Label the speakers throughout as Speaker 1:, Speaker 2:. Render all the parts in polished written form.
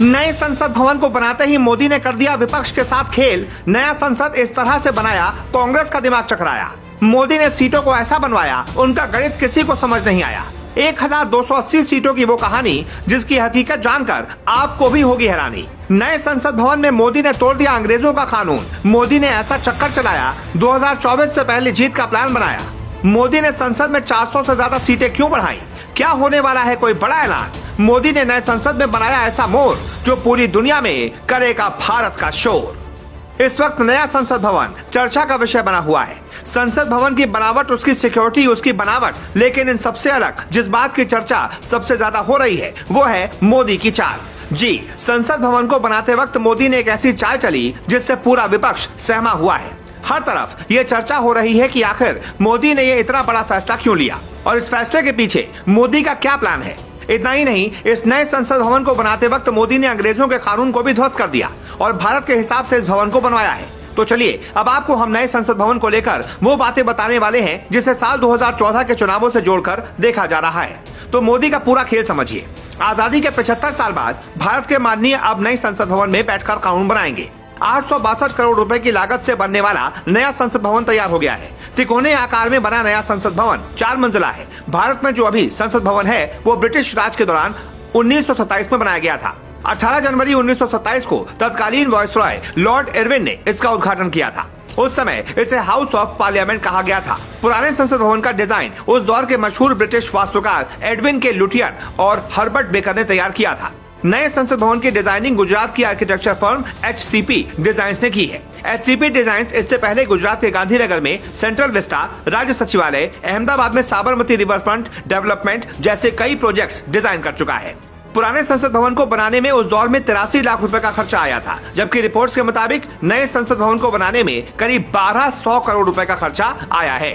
Speaker 1: नए संसद भवन को बनाते ही मोदी ने कर दिया विपक्ष के साथ खेल। नया संसद इस तरह से बनाया, कांग्रेस का दिमाग चकराया। मोदी ने सीटों को ऐसा बनवाया, उनका गणित किसी को समझ नहीं आया। 1280 सीटों की वो कहानी जिसकी हकीकत जानकर आपको भी होगी हैरानी। नए संसद भवन में मोदी ने तोड़ दिया अंग्रेजों का कानून। मोदी ने ऐसा चक्कर चलाया, 2024 से पहले जीत का प्लान बनाया। मोदी ने संसद में 400 से ज्यादा सीटें क्यों बढ़ाई? क्या होने वाला है कोई बड़ा ऐलान? मोदी ने नए संसद में बनाया ऐसा मोर जो पूरी दुनिया में करेगा भारत का शोर। इस वक्त नया संसद भवन चर्चा का विषय बना हुआ है। संसद भवन की बनावट, उसकी सिक्योरिटी, उसकी बनावट, लेकिन इन सबसे अलग जिस बात की चर्चा सबसे ज्यादा हो रही है वो है मोदी की चाल। जी, संसद भवन को बनाते वक्त मोदी ने एक ऐसी चाल चली जिससे पूरा विपक्ष सहमा हुआ है। हर तरफ ये चर्चा हो रही है कि आखिर मोदी ने ये इतना बड़ा फैसला क्यों लिया और इस फैसले के पीछे मोदी का क्या प्लान है। इतना ही नहीं, इस नए संसद भवन को बनाते वक्त मोदी ने अंग्रेजों के कानून को भी ध्वस्त कर दिया और भारत के हिसाब से इस भवन को बनवाया है। तो चलिए अब आपको हम नए संसद भवन को लेकर वो बातें बताने वाले हैं जिसे साल 2014 के चुनावों से जोड़कर देखा जा रहा है। तो मोदी का पूरा खेल समझिए। आजादी के 75 साल बाद भारत के माननीय अब नई संसद भवन में बैठकर कानून बनाएंगे। 862 करोड़ रुपए की लागत से बनने वाला नया संसद भवन तैयार हो गया है। तिकोने आकार में बना नया संसद भवन 4 मंजिला है। भारत में जो अभी संसद भवन है वो ब्रिटिश राज के दौरान 1927 में बनाया गया था। 18 जनवरी 1927 को तत्कालीन वायसरॉय लॉर्ड इरविन ने इसका उद्घाटन किया था। उस समय इसे हाउस ऑफ पार्लियामेंट कहा गया था। पुराने संसद भवन का डिजाइन उस दौर के मशहूर ब्रिटिश वास्तुकार एडविन के लुटियर और हर्बर्ट बेकर ने तैयार किया था। नए संसद भवन की डिजाइनिंग गुजरात की आर्किटेक्चर फर्म HCP डिजाइन्स ने की है। HCP डिजाइन्स इससे पहले गुजरात के गांधीनगर में सेंट्रल विस्टा, राज्य सचिवालय, अहमदाबाद में साबरमती रिवर फ्रंट डेवलपमेंट जैसे कई प्रोजेक्ट्स डिजाइन कर चुका है। पुराने संसद भवन को बनाने में उस दौर में 83 लाख रुपए का खर्चा आया था, जबकि रिपोर्ट्स के मुताबिक नए संसद भवन को बनाने में करीब 1200 करोड़ रुपए का खर्चा आया है।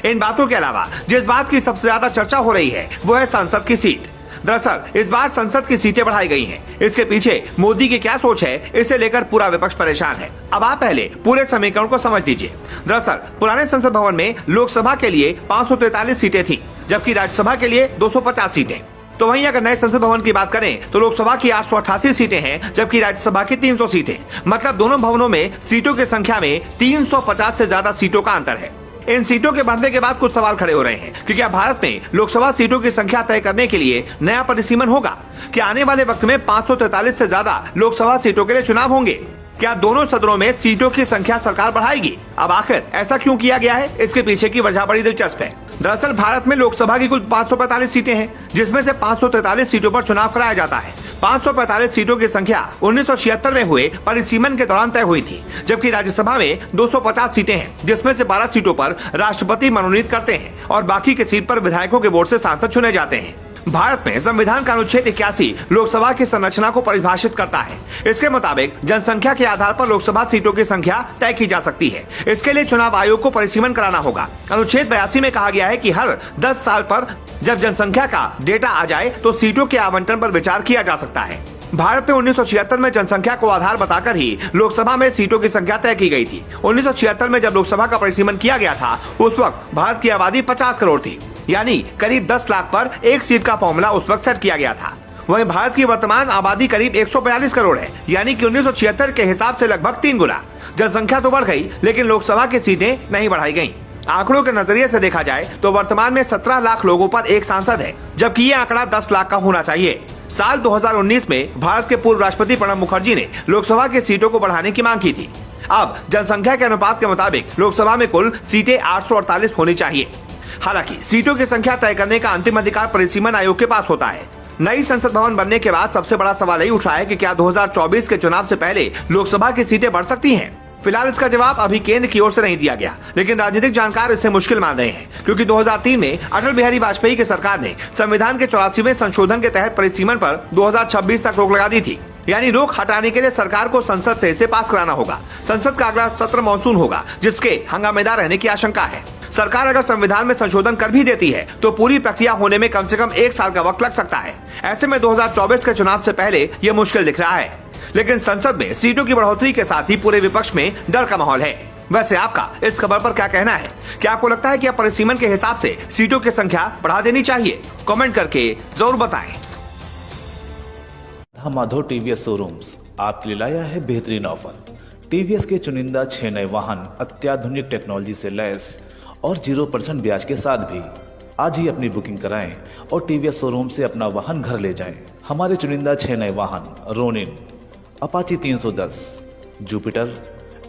Speaker 1: इन बातों के अलावा जिस बात की सबसे ज्यादा चर्चा हो रही है वो है संसद की सीट। दरअसल इस बार संसद की सीटें बढ़ाई गई हैं। इसके पीछे मोदी की क्या सोच है, इसे लेकर पूरा विपक्ष परेशान है। अब आप पहले पूरे समीकरण को समझ लीजिए। दरअसल पुराने संसद भवन में लोकसभा के लिए 543 सीटें थी, जबकि राज्यसभा के लिए 250 सीटें। तो वहीं अगर नए संसद भवन की बात करें तो लोकसभा की 888 सीटें हैं, जबकि राज्यसभा की 300 सीटें। मतलब दोनों भवनों में सीटों की संख्या में 350 से ज्यादा सीटों का अंतर है। इन सीटों के बढ़ने के बाद कुछ सवाल खड़े हो रहे हैं कि क्या भारत में लोकसभा सीटों की संख्या तय करने के लिए नया परिसीमन होगा? क्या आने वाले वक्त में 543 से ज्यादा लोकसभा सीटों के लिए चुनाव होंगे? क्या दोनों सदनों में सीटों की संख्या सरकार बढ़ाएगी? अब आखिर ऐसा क्यों किया गया है, इसके पीछे की वजह बड़ी दिलचस्प है। दरअसल भारत में लोकसभा की कुल 545 सीटें हैं, जिसमें से 543 सीटों पर चुनाव कराया जाता है। 545 सीटों की संख्या 1976 में हुए परिसीमन के दौरान तय हुई थी, जबकि राज्यसभा में 250 सीटें हैं, जिसमें से 12 सीटों पर राष्ट्रपति मनोनीत करते हैं और बाकी की सीट पर विधायकों के वोट से सांसद चुने जाते हैं। भारत में संविधान का अनुच्छेद 81 लोकसभा की संरचना को परिभाषित करता है। इसके मुताबिक जनसंख्या के आधार पर लोकसभा सीटों की संख्या तय की जा सकती है। इसके लिए चुनाव आयोग को परिसीमन कराना होगा। अनुच्छेद 82 में कहा गया है कि हर 10 साल पर जब जनसंख्या का डेटा आ जाए तो सीटों के आवंटन पर विचार किया जा सकता है। भारत में 1976 में जनसंख्या को आधार बताकर ही लोकसभा में सीटों की संख्या तय की गई थी। 1976 में जब लोकसभा का परिसीमन किया गया था उस वक्त भारत की आबादी 50 करोड़ थी, यानी करीब 10 लाख पर एक सीट का फॉर्मूला उस वक्त सेट किया गया था। वहीं भारत की वर्तमान आबादी करीब 142 करोड़ है, यानी कि 1976 के हिसाब से लगभग 3 गुना। जनसंख्या तो बढ़ गई, लेकिन लोकसभा की सीटें नहीं बढ़ाई गयी। आंकड़ों के नजरिए से देखा जाए तो वर्तमान में 17 लाख लोगों पर एक सांसद है, जबकि ये आंकड़ा 10 लाख का होना चाहिए। साल 2019 में भारत के पूर्व राष्ट्रपति प्रणब मुखर्जी ने लोकसभा की सीटों को बढ़ाने की मांग की थी। अब जनसंख्या के अनुपात के मुताबिक लोकसभा में कुल सीटें 848 होनी चाहिए। हालांकि सीटों की संख्या तय करने का अंतिम अधिकार परिसीमन आयोग के पास होता है। नई संसद भवन बनने के बाद सबसे बड़ा सवाल यही उठा है कि क्या 2024 के चुनाव से पहले लोकसभा की सीटें बढ़ सकती हैं? फिलहाल इसका जवाब अभी केंद्र की ओर से नहीं दिया गया, लेकिन राजनीतिक जानकार इसे मुश्किल मान रहे हैं, क्योंकि 2003 में अटल बिहारी वाजपेयी की सरकार ने संविधान के 84वें संशोधन के तहत परिसीमन पर 2026 तक रोक लगा दी थी। यानी रोक हटाने के लिए सरकार को संसद से इसे पास कराना होगा। संसद का अगला सत्र मानसून होगा, जिसके हंगामेदार रहने की आशंका है। सरकार अगर संविधान में संशोधन कर भी देती है तो पूरी प्रक्रिया होने में कम से कम 1 साल का वक्त लग सकता है। ऐसे में 2024 के चुनाव से पहले ये मुश्किल दिख रहा है। लेकिन संसद में सीटों की बढ़ोतरी के साथ ही पूरे विपक्ष में डर का माहौल है। वैसे आपका इस खबर पर क्या कहना है? क्या आपको लगता है कि परिसीमन के हिसाब से सीटों की संख्या बढ़ा देनी चाहिए? कमेंट करके जरूर बताएं।
Speaker 2: माधव टीवीएस शोरूम्स आपके लिए लाया है बेहतरीन ऑफर। टीवीएस के चुनिंदा 6 नए वाहन अत्याधुनिक टेक्नोलॉजी से लैस और 0% ब्याज के साथ भी। आज ही अपनी बुकिंग कराएं और टीवीएस शोरूम से अपना वाहन घर ले जाएं। हमारे चुनिंदा 6 नए वाहन Ronin, Apache 310, Jupiter,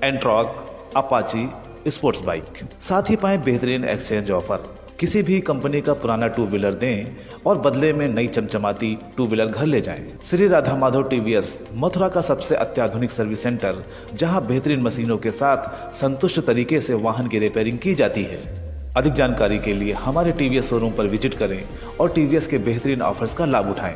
Speaker 2: Ntorq, Apache sports bike. साथ ही पाएं बेहतरीन एक्सचेंज ऑफर। किसी भी कंपनी का पुराना 2 व्हीलर दें और बदले में नई चमचमाती 2 व्हीलर घर ले जाएं। श्री राधा माधव टीवीएस मथुरा का सबसे अत्याधुनिक सर्विस सेंटर, जहां बेहतरीन मशीनों के साथ संतुष्ट तरीके से वाहन की रिपेयरिंग की जाती है। अधिक जानकारी के लिए हमारे टीवीएस शोरूम पर विजिट करें और टीवीएस के बेहतरीन ऑफर्स का लाभ उठाएं।